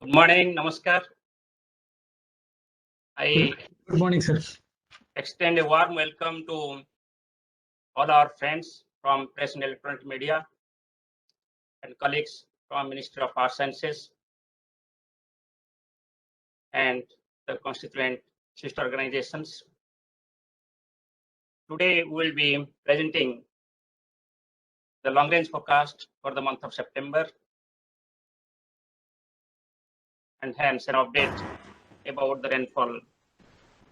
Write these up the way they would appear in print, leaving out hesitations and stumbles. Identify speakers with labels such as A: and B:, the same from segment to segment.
A: Good morning, Namaskar. I
B: Good morning, sir.
A: extend a warm welcome to all our friends from press and electronic media and colleagues from Ministry of Arts Sciences and the constituent sister organizations. Today we will be presenting the long range forecast for the month of September and hence an update about the rainfall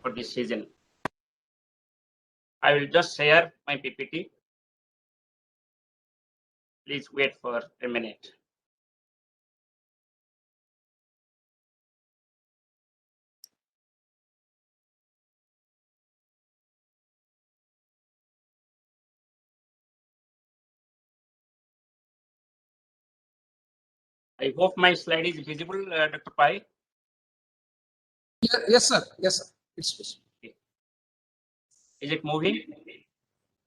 A: for this season. I will just share my PPT. Please wait for a minute. I hope my slide is visible, Dr. Pai.
B: Yes, sir. Yes, sir. It's
A: Is it moving?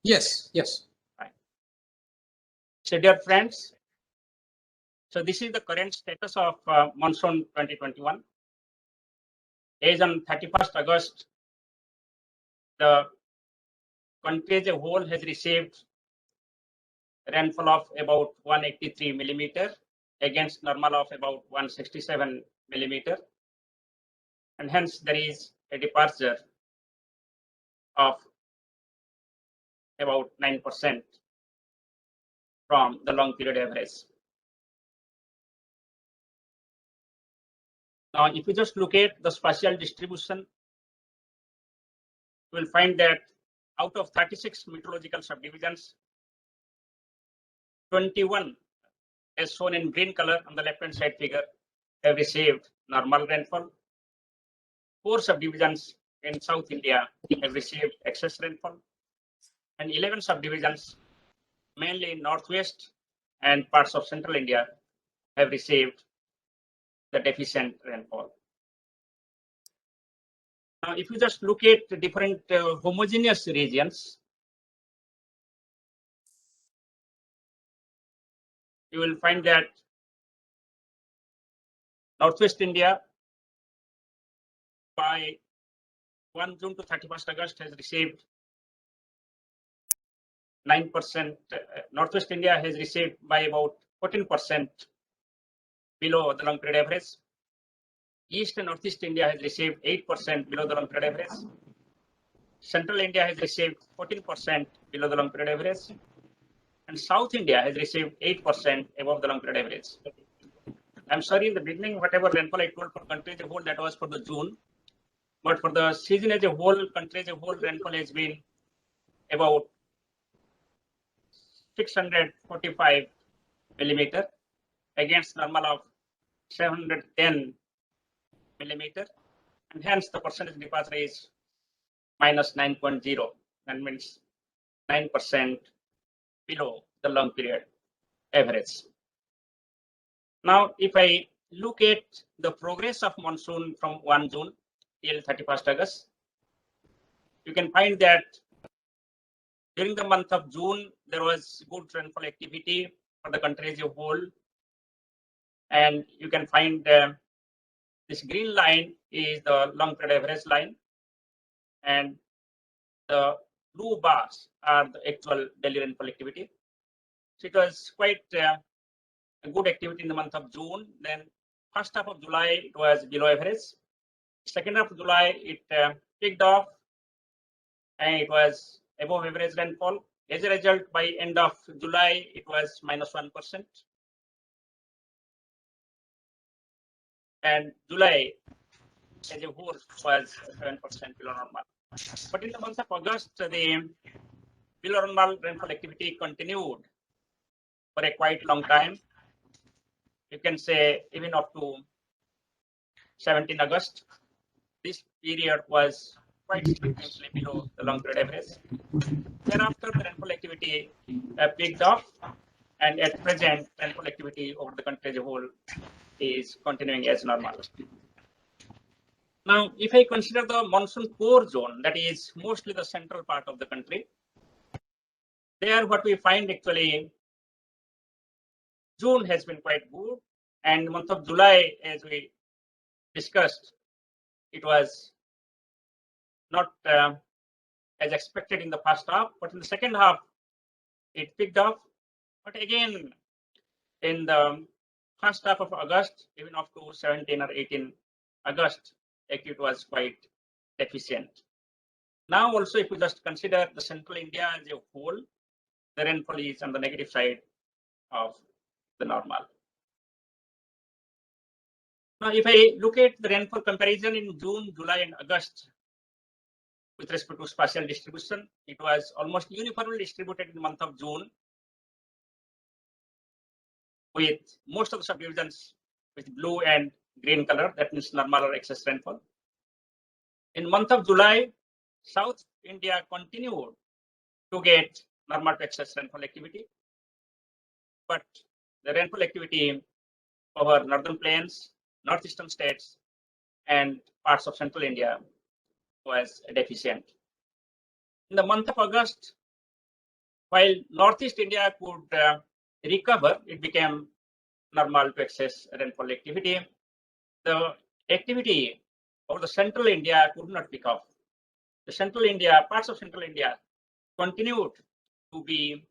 B: yes.
A: Right. So dear friends, so this is the current status of monsoon 2021. As on 31st August, the country as a whole has received rainfall of about 183 millimeter against normal of about 167 millimeter, and hence there is a departure of about 9% from the long period average. Now, if you just look at the spatial distribution, you will find that out of 36 meteorological subdivisions, 21, as shown in green color on the left-hand side figure, have received normal rainfall. 4 subdivisions in South India have received excess rainfall, and 11 subdivisions, mainly in Northwest and parts of Central India, have received the deficient rainfall. Now, if you just look at the different homogeneous regions, you will find that Northwest India by 1 June to 31st August has received 9%. Northwest India has received by about 14% below the long period average. East and Northeast India has received 8% below the long period average. Central India has received 14% below the long period average. And South India has received 8% above the long period average. I'm sorry, in the beginning, whatever rainfall I told for country as a whole, that was for the June. But for the season as a whole, country as a whole, rainfall has been about 645 millimeter against normal of 710 millimeter, and hence the percentage departure is minus 9.0, that means 9% below the long period average. Now, if I look at the progress of monsoon from 1 June till 31st August, you can find that during the month of June, there was good rainfall activity for the country as a whole. And you can find this green line is the long period average line, and the blue bars are the actual daily rainfall activity. So it was quite a good activity in the month of June. Then first half of July, it was below average. Second half of July, it picked off and it was above average rainfall. As a result, by end of July, it was minus 1%. And July as a whole was 7% below normal. But in the month of August, the below normal rainfall activity continued for a quite long time. You can say even up to 17 August. This period was quite significantly below the long period average. Thereafter, the rainfall activity picked up, and at present, rainfall activity over the country as a whole is continuing as normal. Now, if I consider the monsoon core zone, that is mostly the central part of the country, there what we find actually, June has been quite good, And the month of July, as we discussed, it was not as expected in the first half, but in the second half, it picked up. But again, in the first half of August, even up to 17 or 18 August, activity was quite deficient. Now also, if we just consider the central India as a whole, the rainfall is on the negative side of the normal. Now, if I look at the rainfall comparison in June, July, and August with respect to spatial distribution, it was almost uniformly distributed in the month of June, with most of the subdivisions with blue and green color, that means normal or excess rainfall. In month of July, South India continued to get normal to excess rainfall activity, but the rainfall activity over northern plains, northeastern states, and parts of central India was deficient. In the month of August, while northeast India could recover, it became normal to excess rainfall activity. The activity over the central India could not pick up. The central India, parts of central India continued to be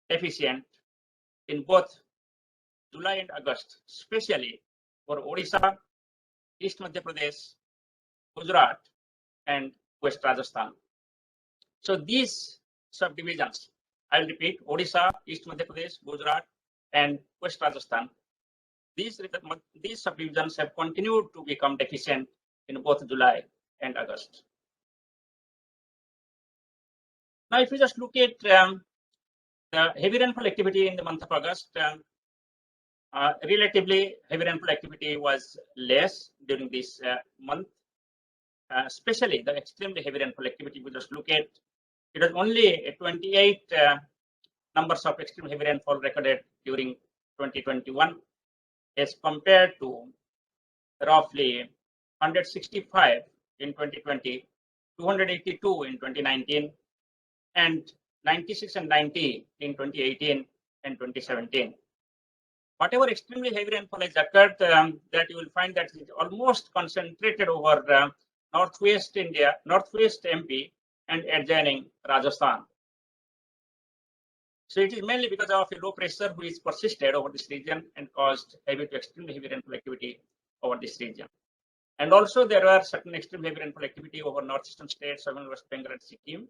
A: deficient in both July and August, especially for Odisha, East Madhya Pradesh, Gujarat, and West Rajasthan. So these subdivisions, I'll repeat, Odisha, East Madhya Pradesh, Gujarat, and West Rajasthan, these subdivisions have continued to become deficient in both July and August. Now, if we just look at the heavy rainfall activity in the month of August, relatively heavy rainfall activity was less during this month, especially the extremely heavy rainfall activity. We just look at it was only 28 numbers of extreme heavy rainfall recorded during 2021 as compared to roughly 165 in 2020, 282 in 2019, and 96 and 90 in 2018 and 2017. Whatever extremely heavy rainfall has occurred, that you will find that it's almost concentrated over northwest India, northwest MP, and adjoining Rajasthan. So it is mainly because of a low pressure which persisted over this region and caused heavy to extremely heavy rainfall activity over this region. And also there were certain extreme heavy rainfall activity over northeastern states, southern West Bengal and Sikkim,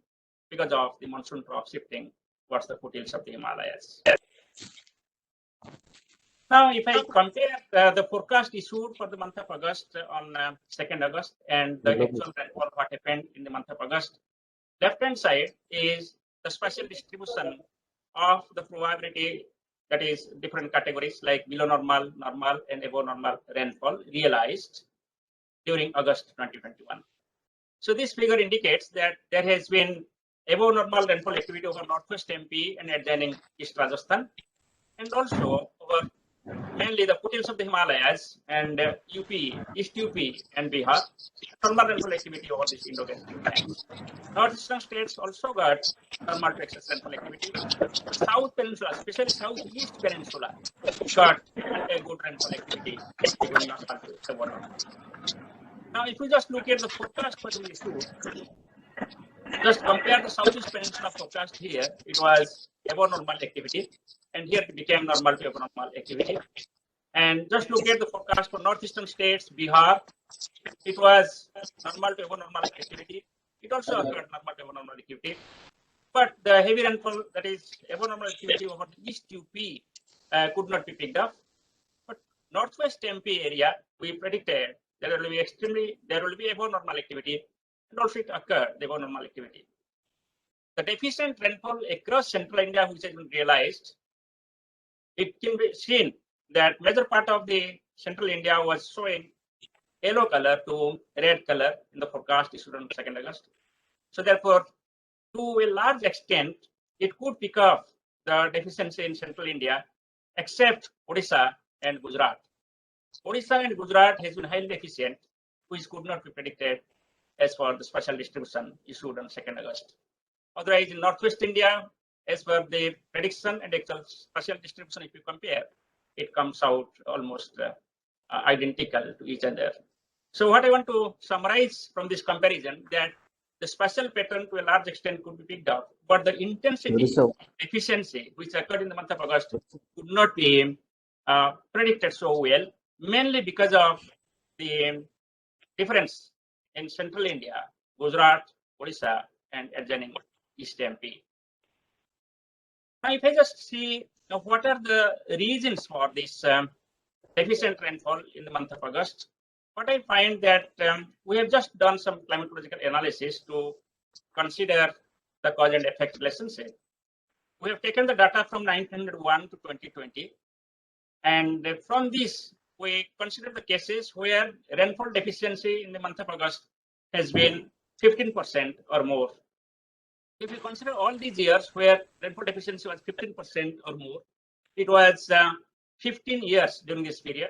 A: because of the monsoon trough shifting towards the foothills of the Himalayas. Now, if I compare the forecast issued for the month of August on 2nd August and the actual rainfall, what happened in the month of August, left-hand side is the spatial distribution of the probability, that is different categories like below normal, normal, and above normal rainfall realized during August 2021. So this figure indicates that there has been above normal rainfall activity over northwest MP and adjoining East Rajasthan, and also over mainly the foothills of the Himalayas and UP, East UP and Bihar, normal rainfall activity over this Indo-Gangetic plains. Northeastern states also got normal to excess rainfall activity. South Peninsula, especially Southeast Peninsula, got a good rainfall activity between normal to above normal. Now, if we just look at the forecast for the issue, just compare the Southeast Peninsula forecast here, it was above normal activity, and here it became normal to above normal activity. And just look at the forecast for northeastern states, Bihar, it was normal to above normal activity. It also occurred normal to above normal activity. But the heavy rainfall, that is above normal activity over the East UP, could not be picked up. But northwest MP area, we predicted there will be above normal activity, and also it occurred, the above normal activity. The deficient rainfall across central India, which has been realized, it can be seen that major part of the central India was showing yellow color to red color in the forecast issued on 2nd August. So therefore, to a large extent, it could pick up the deficiency in central India, except Odisha and Gujarat. Odisha and Gujarat has been highly deficient, which could not be predicted as per the spatial distribution issued on 2nd August. Otherwise, in northwest India, as per the prediction and actual spatial distribution, if you compare, it comes out almost identical to each other. So what I want to summarize from this comparison, that the spatial pattern to a large extent could be picked up, but the intensity of deficiency which occurred in the month of August could not be predicted so well, mainly because of the difference in central India, Gujarat, Odisha, and adjoining East MP. Now, if I just see what are the reasons for this deficient rainfall in the month of August, what I find that we have just done some climatological analysis to consider the cause and effect relationship. We have taken the data from 1901 to 2020, and from this, we consider the cases where rainfall deficiency in the month of August has been 15% or more. If you consider all these years where rainfall deficiency was 15% or more, it was 15 years during this period,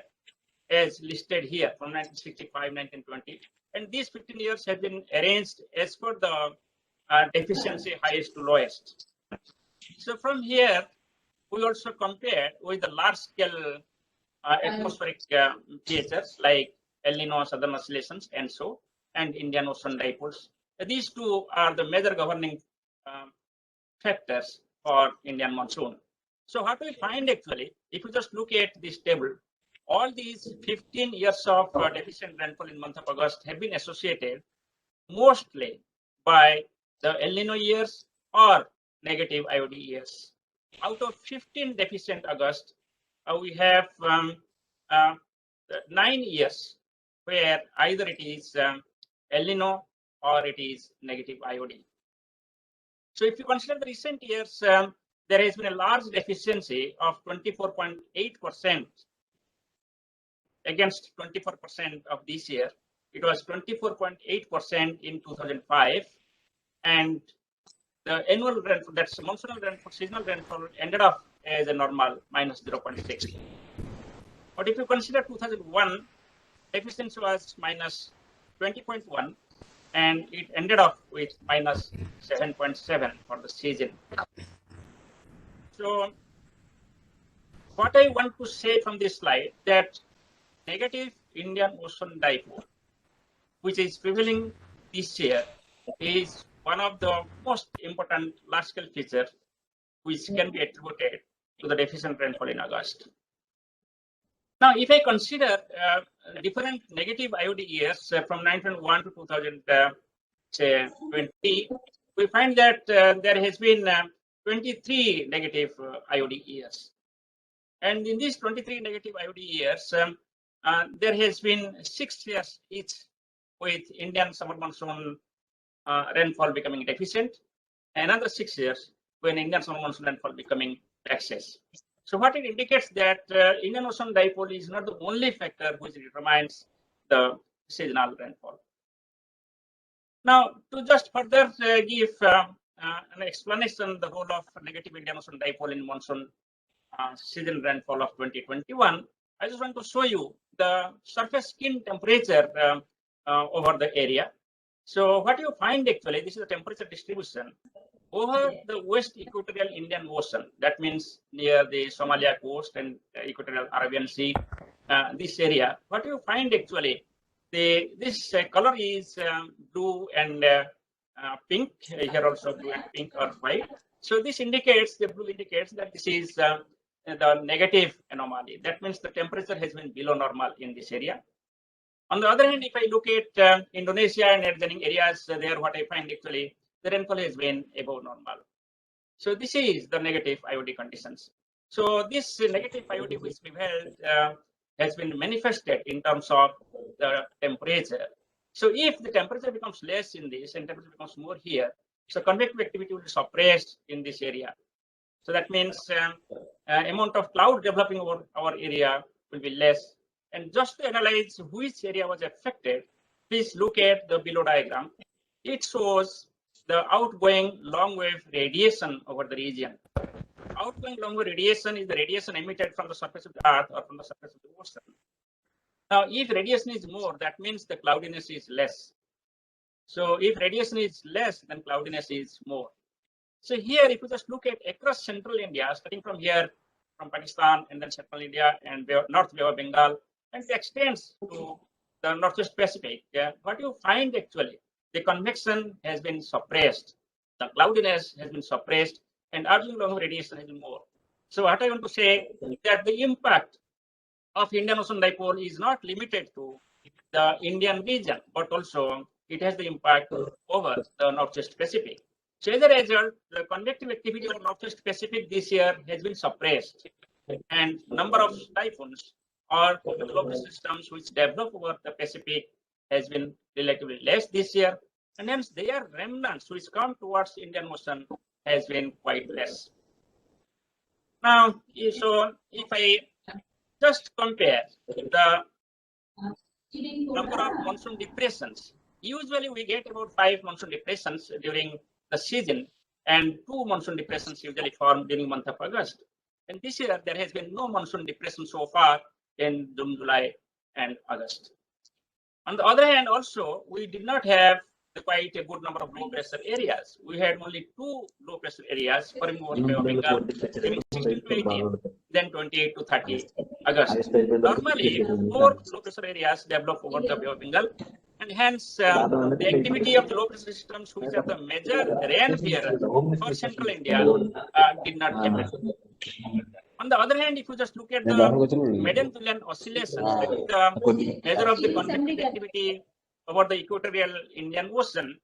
A: as listed here from 1965, 1920. And these 15 years have been arranged as per the deficiency highest to lowest. So from here, we also compared with the large scale atmospheric features like El Nino, Southern Oscillations, and so, and Indian Ocean dipoles. These two are the major governing factors for Indian monsoon. So what we find actually, if you just look at this table, all these 15 years of deficient rainfall in month of August have been associated mostly by the El Nino years or negative IOD years. Out of 15 deficient August, we have 9 years where either it is El Nino or it is negative IOD. So if you consider the recent years, there has been a large deficiency of 24.8% against 24% of this year. It was 24.8% in 2005, and the annual rainfall, that's monsoonal rainfall, seasonal rainfall, ended up as a normal minus 0.6. But if you consider 2001, deficiency was minus 20.1, and it ended up with minus 7.7 for the season. So what I want to say from this slide, that negative Indian Ocean dipole, which is prevailing this year, is one of the most important large-scale features which can be attributed to the deficient rainfall in August. Now, if I consider different negative IOD years from 1901 to 2020, we find that there has been 23 negative IOD years. And in these 23 negative IOD years, there has been 6 years each with Indian summer monsoon rainfall becoming deficient, another 6 years when Indian summer monsoon rainfall becoming excess. So what it indicates that Indian Ocean dipole is not the only factor which determines the seasonal rainfall. Now, to just further give an explanation the role of negative Indian Ocean dipole in monsoon season rainfall of 2021, I just want to show you the surface skin temperature over the area. So what you find actually, this is the temperature distribution over the West Equatorial Indian Ocean. That means near the Somalia coast and Equatorial Arabian Sea, this area. What you find actually, this color is blue and pink. Here also blue and pink or white. So this indicates, the blue indicates that this is the negative anomaly. That means the temperature has been below normal in this area. On the other hand, if I look at Indonesia and adjoining areas, there what I find actually the rainfall has been above normal. So this is the negative IOD conditions. So this negative IOD which prevailed has been manifested in terms of the temperature. So if the temperature becomes less in this and temperature becomes more here, so convective activity will be suppressed in this area. So that means amount of cloud developing over our area will be less. And just to analyze which area was affected, please look at the below diagram. It shows the outgoing long wave radiation over the region. Outgoing long wave radiation is the radiation emitted from the surface of the Earth or from the surface of the ocean. Now, if radiation is more, that means the cloudiness is less. So if radiation is less, then cloudiness is more. So here, if you just look at across central India, starting from here from Pakistan and then central India and North Bay of Bengal, and it extends to the Northwest Pacific. What you find actually, the convection has been suppressed, the cloudiness has been suppressed, and urging long radiation has been more. So what I want to say that the impact of Indian Ocean dipole is not limited to the Indian region, but also it has the impact over the Northwest Pacific. So as a result, the convective activity of Northwest Pacific this year has been suppressed, and number of typhoons or low pressure systems which develop over the Pacific has been relatively less this year, and hence their remnants which come towards Indian Ocean has been quite less. Now, so if I just compare the number of monsoon depressions, usually we get about 5 monsoon depressions during the season, and 2 monsoon depressions usually form during the month of August. And this year there has been no monsoon depression so far in June, July, and August. On the other hand, also we did not have quite a good number of low pressure areas. We had only 2 low pressure areas for Bay of Bengal during 16 to 18, then 28 to 30 August. Normally, 4 low pressure areas develop over the Bay of Bengal, and hence the activity of the low pressure systems, which are the major rain bearers for central India, did not happen. On the other hand, if you just look at the median oscillations, that is the measure of the convective activity over the equatorial Indian Ocean,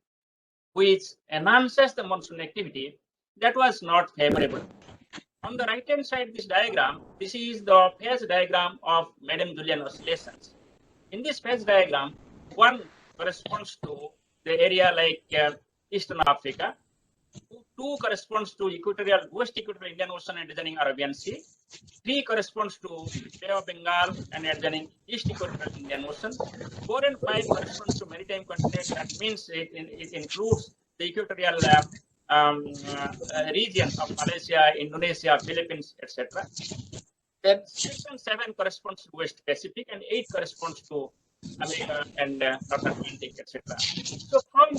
A: which enhances the monsoon activity, that was not favorable. On the right hand side, this diagram, this is the phase diagram of median Julian oscillations. In this phase diagram, 1 corresponds to the area like Eastern Africa, 2 corresponds to West Equatorial Indian Ocean and adjoining Arabian Sea, 3 corresponds to Bay of Bengal and adjoining East Equatorial Indian Ocean, 4 and 5 corresponds to maritime continent. That means it includes the equatorial region of Malaysia, Indonesia, Philippines, etc. Then 6 and 7 corresponds to West Pacific, and 8 corresponds to America and North Atlantic, etc. So from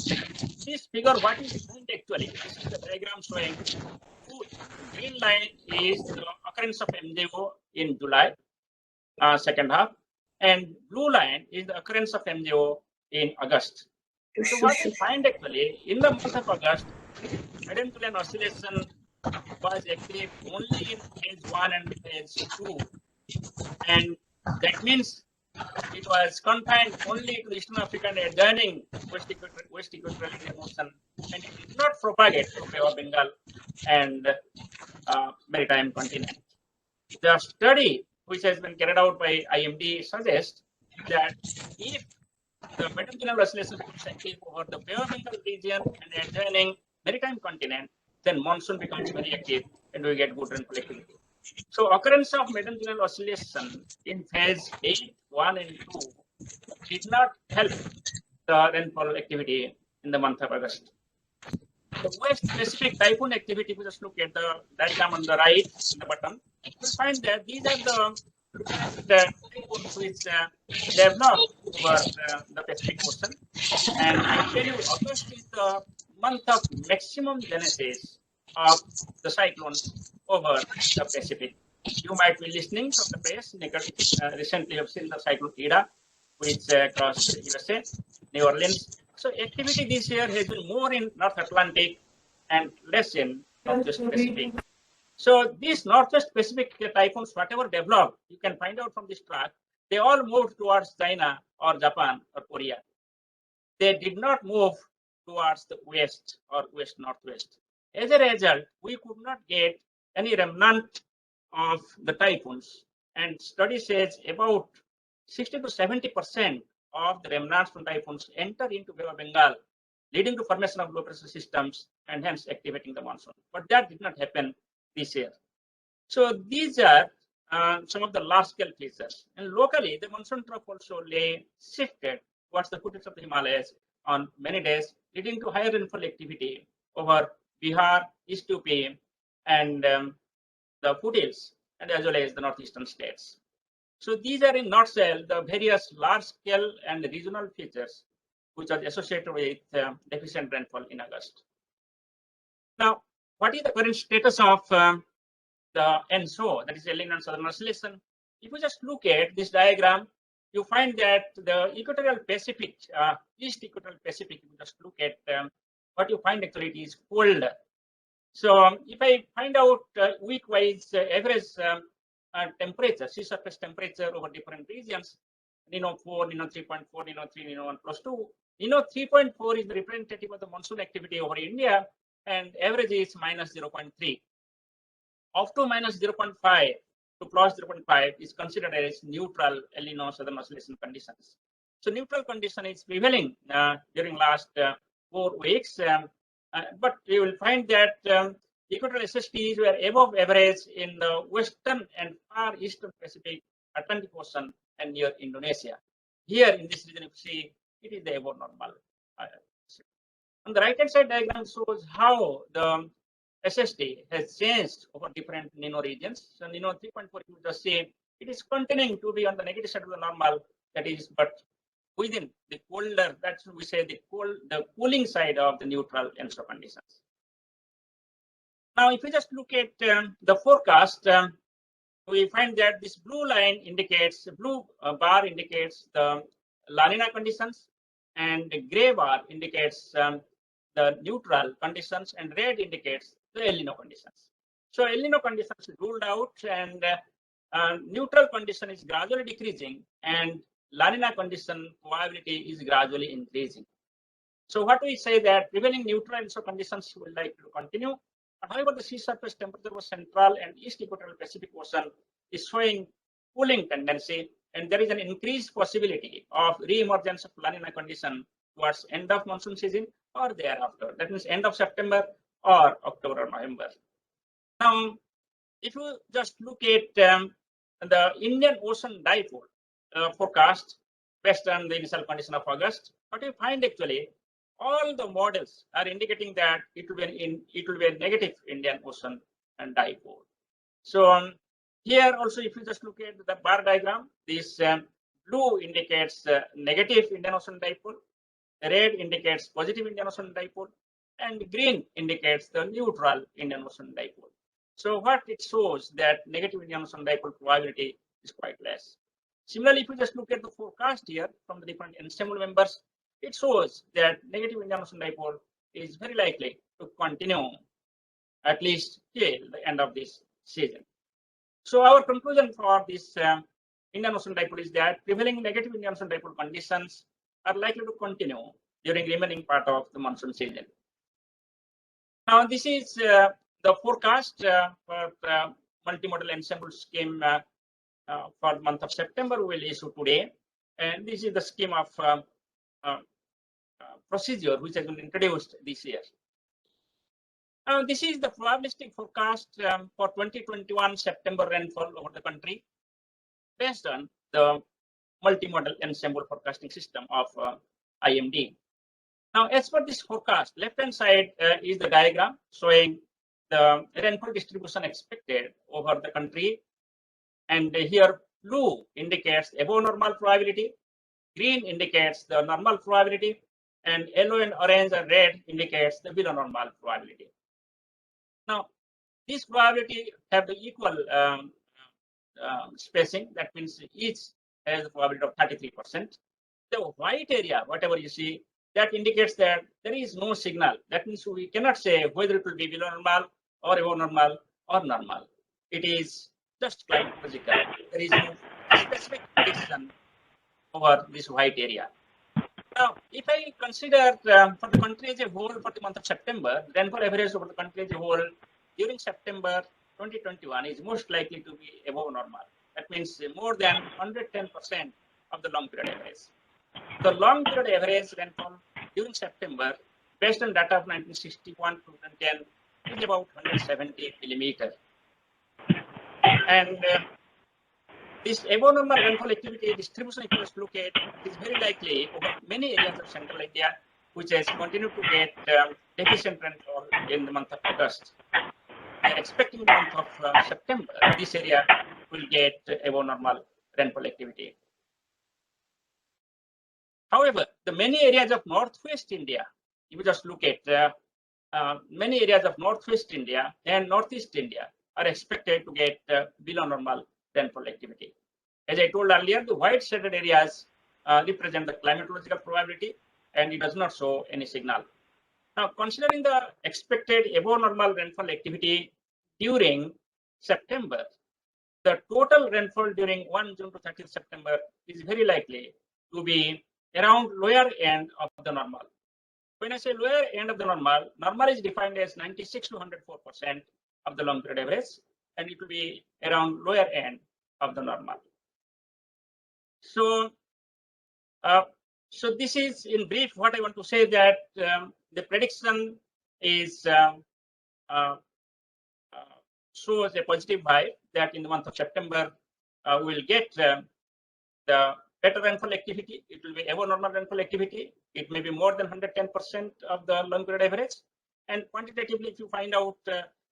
A: this figure, what is behind actually? This is the diagram showing green line is the occurrence of MJO in July, second half, and blue line is the occurrence of MJO in August. So what we find actually in the month of August, median Julian oscillation was active only in phase 1 and phase 2, and that means it was confined only to the Eastern Africa and adjoining West Equatorial Indian Ocean, and it did not propagate to Bay of Bengal and maritime continent. The study which has been carried out by IMD suggests that if the median Julian oscillation is active over the Bay of Bengal region and adjoining maritime continent, then monsoon becomes very active and we get good rainfall activity. So occurrence of median Julian oscillation in phase 8, 1 and 2 did not help the rainfall activity in the month of August. The West Pacific typhoon activity, if you just look at the diagram on the right, in the bottom, you'll find that these are the typhoons which developed over the Pacific Ocean. And I tell you, August is the month of maximum genesis of the cyclones over the Pacific. You might be listening from the press. Recently, you've seen the cyclone Ida, which crossed USA, New Orleans. So activity this year has been more in North Atlantic and less in Northwest Pacific. So these Northwest Pacific typhoons, whatever developed, you can find out from this chart, they all moved towards China or Japan or Korea. They did not move towards the west or west-northwest. As a result, we could not get any remnant of the typhoons, and study says about 60 to 70% of the remnants from typhoons enter into Bay of Bengal, leading to formation of low pressure systems and hence activating the monsoon. But that did not happen this year. So these are some of the large scale features. And locally, the monsoon trough also lay shifted towards the foothills of the Himalayas on many days, leading to higher rainfall activity over Bihar, East UP, and the foothills, and as well as the northeastern states. So these are in nutshell the various large scale and regional features which are associated with deficient rainfall in August. Now, what is the current status of the ENSO, that is El Nino and Southern Oscillation. If you just look at this diagram, you find that the equatorial Pacific, East equatorial Pacific, if you just look at what you find actually it is colder. So if I find out week-wise average temperature, sea surface temperature over different regions, Nino 4, Nino 3.4, Nino 3, Nino 1 plus 2. Nino 3.4 is the representative of the monsoon activity over India, and average is minus 0.3. Up to minus 0.5 to plus 0.5 is considered as neutral El Nino Southern Oscillation conditions. So neutral condition is prevailing during last 4 weeks, but you will find that equatorial SSTs were above average in the western and far eastern Pacific, Atlantic Ocean, and near Indonesia. Here in this region, you see it is the above normal. On the right hand side diagram shows how the SST has changed over different Nino regions. So Nino 3.4, you just see it is continuing to be on the negative side of the normal. That is, but within the colder, that's we say the cooling side of the neutral ENSO conditions. Now, if we just look at the forecast, we find that this blue line indicates, the blue bar indicates the La Nina conditions, and the gray bar indicates the neutral conditions, and red indicates the El Nino conditions. So El Nino conditions is ruled out, and neutral condition is gradually decreasing, and La Nina condition probability is gradually increasing. So what we say that prevailing neutral ENSO conditions will likely to continue. However, the sea surface temperature of Central and East Equatorial Pacific Ocean is showing cooling tendency, and there is an increased possibility of re-emergence of La Nina condition towards end of monsoon season or thereafter. That means end of September or October or November. Now, if you just look at the Indian Ocean dipole forecast based on the initial condition of August, what you find actually all the models are indicating that it will be a negative Indian Ocean and dipole. So here also, if you just look at the bar diagram, this blue indicates negative Indian Ocean dipole, red indicates positive Indian Ocean dipole, and green indicates the neutral Indian Ocean dipole. So what it shows that negative Indian Ocean dipole probability is quite less. Similarly, if you just look at the forecast here from the different ensemble members, it shows that negative Indian Ocean dipole is very likely to continue at least till the end of this season. So our conclusion for this Indian Ocean dipole is that prevailing negative Indian Ocean dipole conditions are likely to continue during remaining part of the monsoon season. Now, this is the forecast for multimodal ensemble scheme for the month of September we will issue today, and this is the scheme of procedure which has been introduced this year. This is the probabilistic forecast for 2021 September rainfall over the country based on the multimodal ensemble forecasting system of IMD. Now, as per this forecast, left-hand side is the diagram showing the rainfall distribution expected over the country, and here blue indicates above normal probability, green indicates the normal probability, and yellow and orange and red indicates the below normal probability. Now, this probability have the equal spacing. That means each has a probability of 33%. The white area, whatever you see, that indicates that there is no signal. That means we cannot say whether it will be below normal or above normal or normal. It is just climatological. There is no specific prediction over this white area. Now, if I consider for the country as a whole for the month of September, rainfall average over the country as a whole during September 2021 is most likely to be above normal. That means more than 110% of the long period average. The long period average rainfall during September, based on data of 1961 to 2010, is about 170 millimeter. And this above normal rainfall activity distribution, if you just look at, is very likely over many areas of central India, which has continued to get deficient rainfall in the month of August. We are expecting the month of September, this area will get above normal rainfall activity. However, the many areas of northwest India, if you just look at many areas of northwest India and northeast India, are expected to get below normal rainfall activity. As I told earlier, the white shaded areas represent the climatological probability, and it does not show any signal. Now, considering the expected above normal rainfall activity during September, the total rainfall during 1 June to 30th September is very likely to be around lower end of the normal. When I say lower end of the normal, normal is defined as 96 to 104% of the long period average, and it will be around lower end of the normal. So, so this is in brief what I want to say, that the prediction is shows a positive vibe that in the month of September we will get the better rainfall activity. It will be above normal rainfall activity. It may be more than 110% of the long period average, and quantitatively, if you find out,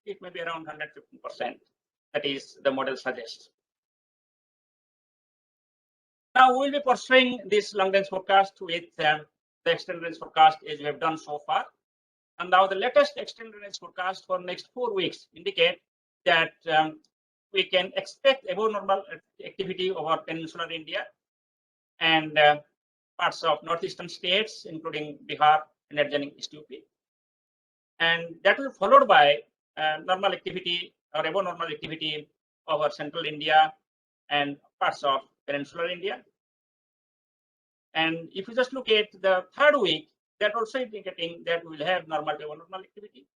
A: it may be around 115%. That is the model suggests. Now we will be pursuing this long range forecast with the extended range forecast as we have done so far. And now the latest extended range forecast for next 4 weeks indicate that we can expect above normal activity over peninsular India and parts of northeastern states, including Bihar and adjoining East UP. And that will be followed by normal activity or above normal activity over central India and parts of peninsular India. And if you just look at the third week, that also indicating that we will have normal to above normal activity.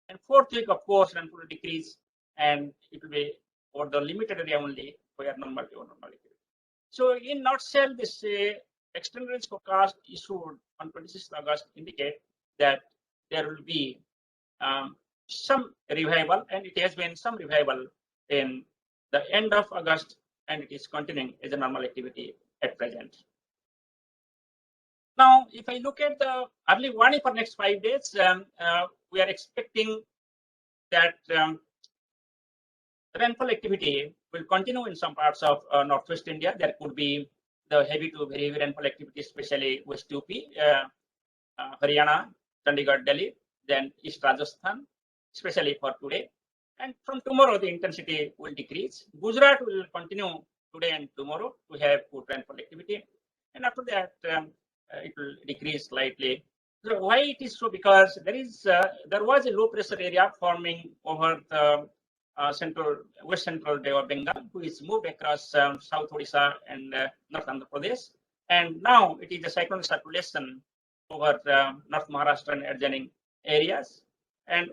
A: And fourth week, of course, rainfall will decrease, and it will be over the limited area only where normal to above normal activity. So in nutshell, this extended range forecast issued on 26th August indicate that there will be some revival, and it has been some revival in the end of August, and it is continuing as a normal activity at present. Now, if I look at the early warning for next 5 days, we are expecting that rainfall activity will continue in some parts of northwest India. There could be the heavy to very heavy rainfall activity, especially West UP, Haryana, Chandigarh, Delhi, then East Rajasthan, especially for today. And from tomorrow, the intensity will decrease. Gujarat will continue today and tomorrow to have good rainfall activity. And after that, it will decrease slightly. So why it is so? Because there was a low pressure area forming over the West Central Bay of Bengal, which moved across South Odisha and North Andhra Pradesh. And now it is a cyclonic circulation over North Maharashtra and adjoining areas. And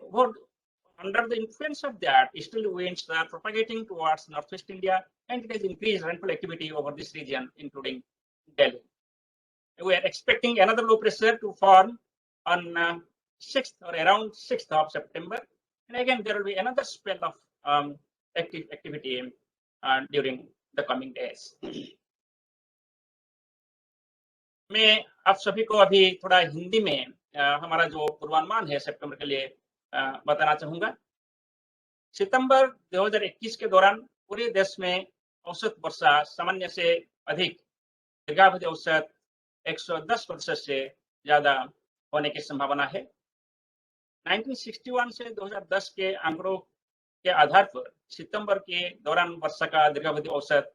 A: under the influence of that, easterly winds are propagating towards northwest India, and it has increased rainfall activity over this region, including Delhi. We are expecting another low pressure to form on 6th or around 6th of September. And again, there will be another spell of active activity during the coming days. मैं आप सभी को अभी थोड़ा हिंदी में हमारा जो पूर्वानुमान है सितंबर के लिए बताना चाहूंगा। सितंबर 2021 के दौरान पूरे देश में औसत वर्षा सामान्य से अधिक, दीर्घावधि औसत 110% से ज्यादा होने की संभावना है। 1961 से 2010 के आंकड़ों के आधार पर सितंबर के दौरान वर्षा का दीर्घावधि औसत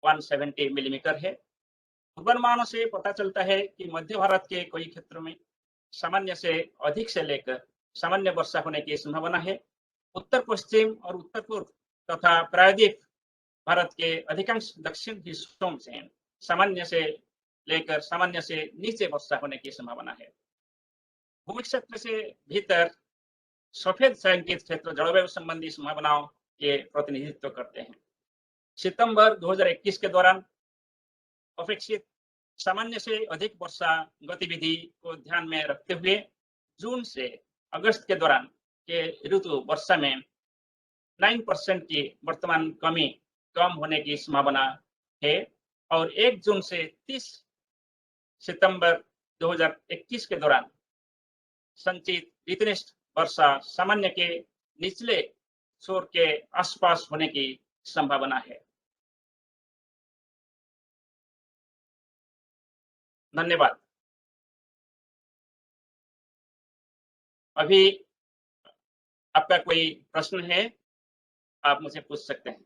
A: 170 मिलीमीटर है। पूर्वानुमानों से पता चलता है कि मध्य भारत के कई क्षेत्रों में सामान्य से अधिक से लेकर सामान्य वर्षा होने की संभावना है। उत्तर पश्चिम और उत्तर पूर्व तथा प्रायद्वीप भारत के अधिकांश दक्षिण हिस्सों में सामान्य से लेकर सामान्य से नीचे वर्षा होने की संभावना है। भूमि क्षेत्र से भीतर सफेद छायांकित क्षेत्र जलवायु संबंधी संभावनाओं के प्रतिनिधित्व करते हैं। सितंबर 2021 के दौरान अपेक्षित सामान्य से अधिक वर्षा गतिविधि को ध्यान में रखते हुए जून से अगस्त के दौरान के ऋतु वर्षा में 9% की वर्तमान कमी कम होने की संभावना है और 1 जून से 30 सितंबर 2021 के दौरान संचित ऋतुनिष्ठ वर्षा सामान्य के निचले छोर के आसपास होने की संभावना है। धन्यवाद। अभी आपका कोई प्रश्न है आप मुझसे पूछ सकते हैं।